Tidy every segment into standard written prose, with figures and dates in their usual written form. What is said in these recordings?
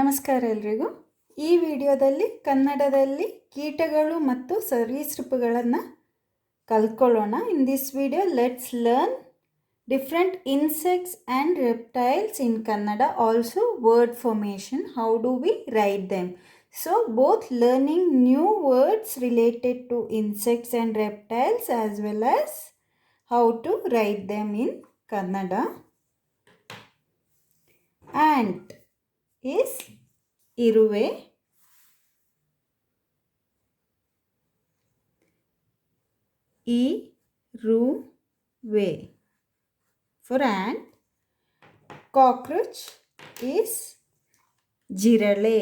ನಮಸ್ಕಾರ ಎಲ್ರಿಗೂ. ಈ ವಿಡಿಯೋದಲ್ಲಿ ಕನ್ನಡದಲ್ಲಿ ಕೀಟಗಳು ಮತ್ತು ಸರೀಸೃಪಗಳನ್ನು ಕಲ್ತ್ಕೊಳ್ಳೋಣ. In this video let's learn different insects and reptiles in Kannada, also word formation, how do we write them. So both learning new words related to insects and reptiles as well as how to write them in Kannada. Ant is iruve. Iruve for ant. Cockroach is jirale.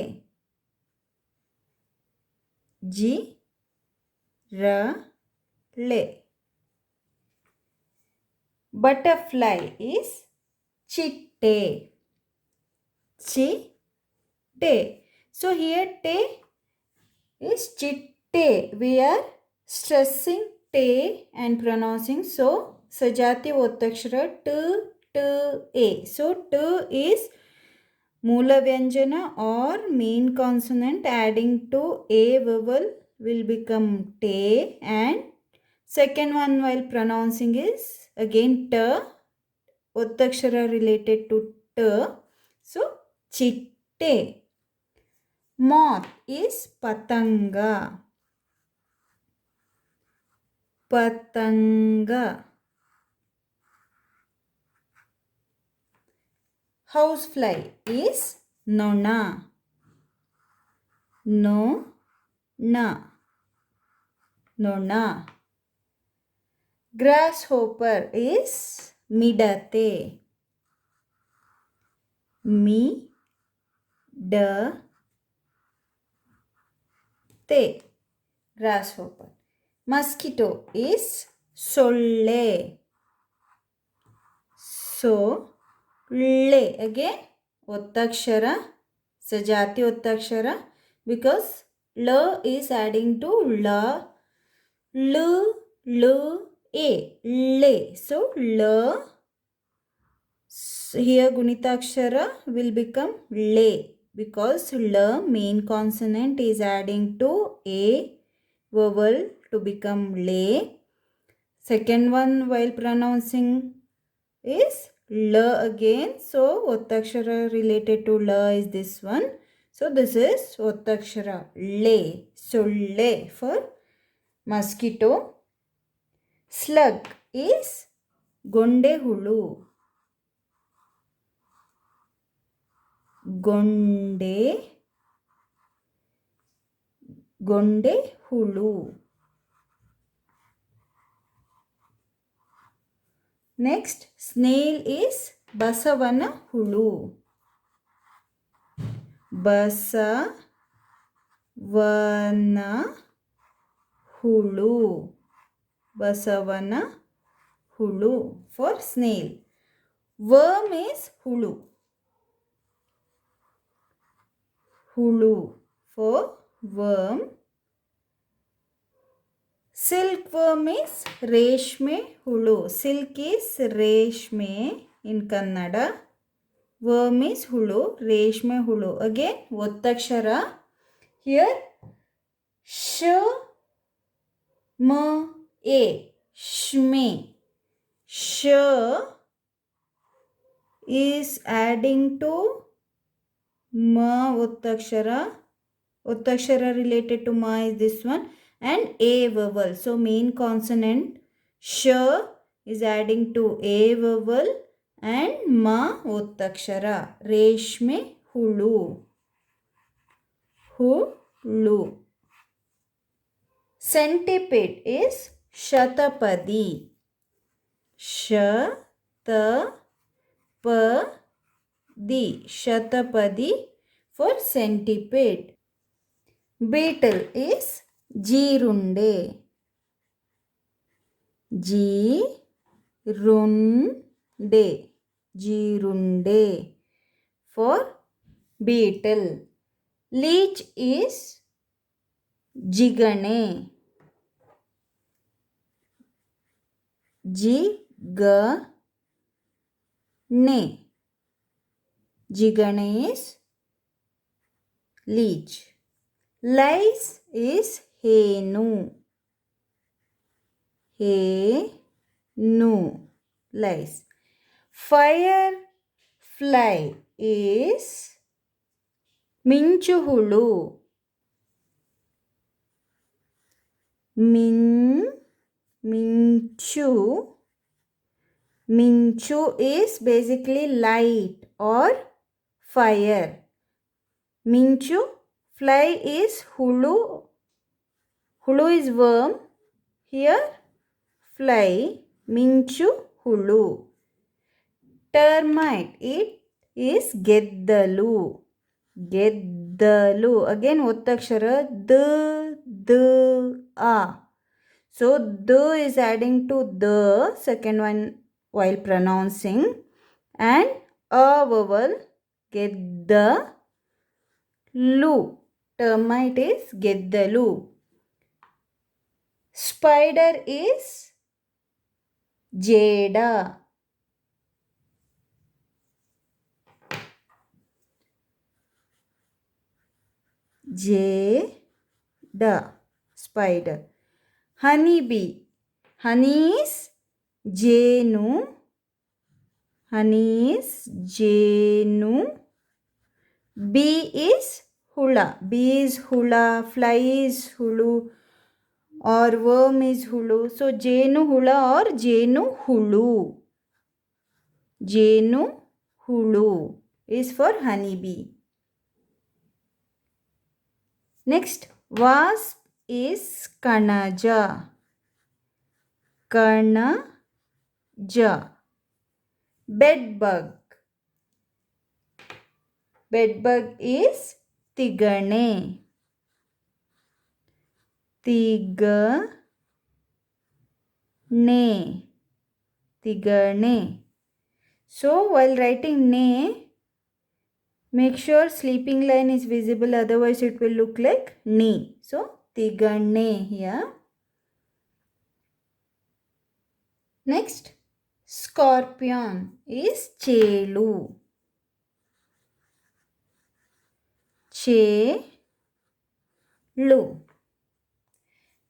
Jirale. Butterfly is chitte. Chitte. So here te is chitte. We are stressing te and pronouncing so sajati ottakshara t a. So t is moola vyanjana or main consonant adding to a vowel will become te, and second one while pronouncing is again t, ottakshara related to t. So chitte. Moth is patanga. Patanga. Housefly is nona. Nona. Grasshopper is midate. Midate. Grasshopper. Mosquito is solle. Solle. Again ottakshara, sajati ottakshara, because la is adding to la, l, a, le. So la, here gunitaakshara will become le, because la main consonant is adding to a vowel to become le. Second one while pronouncing is la again. So ottakshara related to la is this one. So this is ottakshara le. So le for mosquito. Slug is gonde hulu. Gonde hulu. Next, snail is basavana hulu. Basavana hulu. Basavana hulu for snail. Worm is hulu. Hulu for worm. Silkworm is reshme hulu. Silk is reshme in Kannada. Worm is hulu, reshme hulu. Again ottakshara. Here sh, m, a, shme. Sh is adding to ma ottakshara. Ottakshara related to ma is this one, and a vowel. So main consonant sh is adding to a vowel and ma ottakshara. Reshme hulu. Hulu. Centipede is shatapadi. Shatapadi for centipede. Beetle is jeerunde. Jeerunde for beetle. Leech is jigane. Jigane is leech. Lice is henu. Henu. Lice. Firefly is ಮಿಂಚುಹುಳು. Minchu is basically light or fire. Minchu. Fly is hulu. Hulu is worm. Here fly. Minchu hulu. Termite. It is geddalu. Geddalu. Again ಒತ್ತಕ್ಷರ ದ a. So the is adding to the second one while pronouncing, and a vowel geddalu. Termite is geddalu. Spider is jeda. Jeda. Spider. Honeybee. Honey is jenu. Honey is jenu. Bee is hula. Bee is hula. Fly is hulu. Or worm is hulu. So jenu hula or jenu hulu. Jenu hulu is for honeybee. Next, wasp is kanaja. Kanaja. Bedbug. Bedbug is tigane. Tigane. So while writing ne, make sure sleeping line is visible, otherwise it will look like ni. So tigane here. Next, scorpion is chelu. Chelu.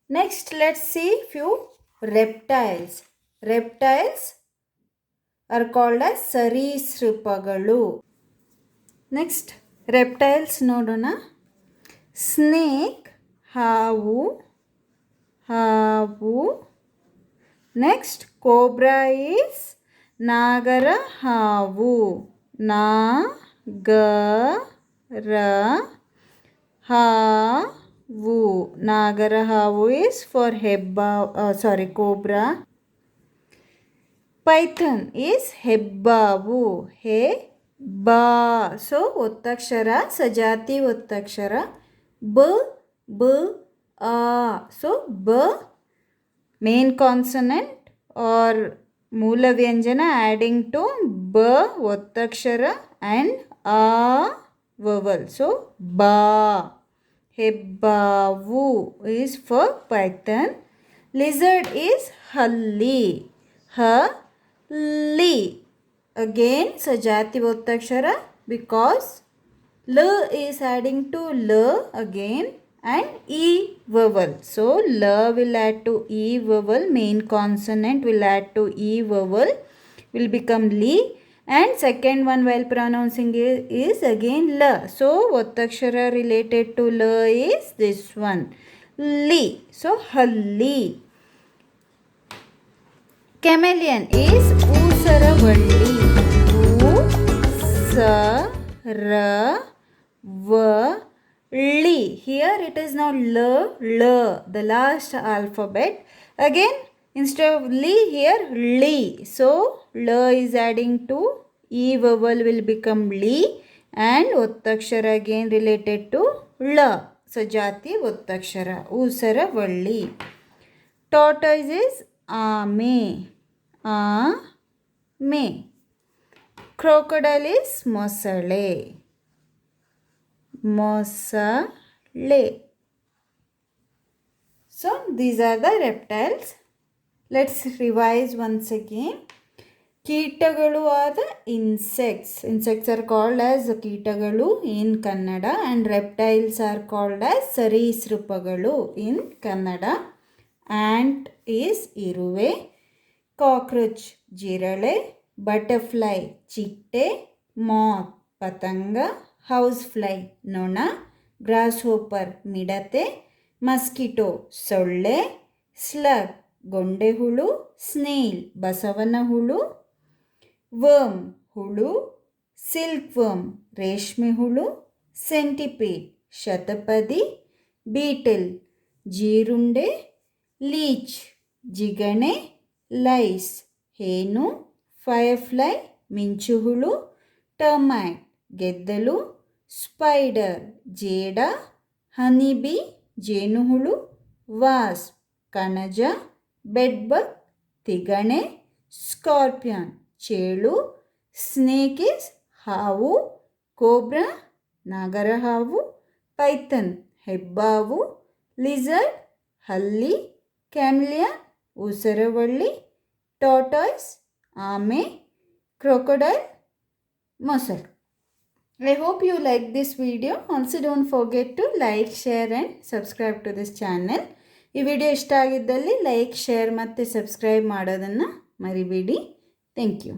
Next, let's see few reptiles. Reptiles are called as sarisripagalu. Next, reptiles nodona. Snake, havu. Next, cobra is nagara havu. Nagara havu is for cobra. Python is hebbavu. So ಒತ್ತಕ್ಷರ ಸಜಾತಿ ಒತ್ತಕ್ಷರ b a. So b main consonant or moola vyanjana adding to b ಒತ್ತಕ್ಷರ and a vowel. So ba. Hebbavu is for python. Lizard is halli. Again sajati ಒತ್ತಕ್ಷರ because l is adding to l again and e vowel. So l will add to e vowel. Main consonant will add to e vowel, will become li. And second one while pronouncing is again la. So ಒತ್ತಕ್ಷರ related to la is this one, li. So halli. Chameleon is ಊಸರವಳ್ಳಿ. ಊಸರವಳ್ಳಿ. Here it is now l, the last alphabet. Again instead of li, here li. So l is adding to e vowel, will become li, and ಒತ್ತಕ್ಷರ again related to l. ಸಜಾತಿ ಒತ್ತಕ್ಷರ ಊಸರವಳ್ಳಿ. Tortoise is ಆಮೆ. Crocodile is ಮೊಸಳೆ. So these are the reptiles. Let's revise once again. ಕೀಟಗಳು ಆದ insects R called as ಕೀಟಗಳು in Kannada and reptiles are called as ಸರೀಸೃಪಗಳು in Kannada. Ant is ಇರುವೆ, cockroach ಜಿರಳೆ, butterfly ಚಿಟ್ಟೆ, moth ಪತಂಗ, ಹೌಸ್ ಫ್ಲೈ ನೊಣ, ಗ್ರಾಸ್ ಹೋಪರ್ ಮಿಡತೆ, ಮಸ್ಕಿಟೋ ಸೊಳ್ಳೆ, ಸ್ಲಗ್ ಗೊಂಡೆಹುಳು, ಸ್ನೇಲ್ ಬಸವನ ಹುಳು, ವರ್ಮ್ ಹುಳು, ಸಿಲ್ಕ್ ವರ್ಮ್ ರೇಷ್ಮೆ ಹುಳು, ಸೆಂಟಿಪೀಡ್ ಶತಪದಿ, ಬೀಟಲ್ ಜೀರುಂಡೆ, ಲೀಚ್ ಜಿಗಣೆ, ಲೈಸ್ ಹೇನು, ಫೈರ್ಫ್ಲೈ ಮಿಂಚುಹುಳು, ಟರ್ಮೈಟ್ ಗೆದ್ದಲು, ಸ್ಪೈಡರ್ ಜೇಡ, ಹನಿಬಿ ಜೇನುಹುಳು, ವಾಸ್ಪ್ ಕಣಜ, ಬೆಡ್ಬಗ್ ತಿಗಣೆ, ಸ್ಕಾರ್ಪಿಯನ್ ಚೇಳು, ಸ್ನೇಕ್ ಇಸ್ ಹಾವು, ಕೋಬ್ರಾ ನಾಗರಹಾವು, ಪೈಥನ್ ಹೆಬ್ಬಾವು, ಲಿಝರ್ಡ್ ಹಲ್ಲಿ, ಕ್ಯಾಮಿಲಿಯನ್ ಉಸರವಳ್ಳಿ, ಟಾರ್ಟಾಯ್ಸ್ ಆಮೆ, crocodile ಮೊಸಳೆ. I hope you like this video. Also don't forget to like, share and subscribe to this channel. ಈ ವಿಡಿಯೋ ಇಷ್ಟ ಆಗಿದ್ದಲ್ಲಿ ಲೈಕ್, ಶೇರ್ ಮತ್ತು ಸಬ್ಸ್ಕ್ರೈಬ್ ಮಾಡೋದನ್ನು ಮರಿಬೇಡಿ. Thank you.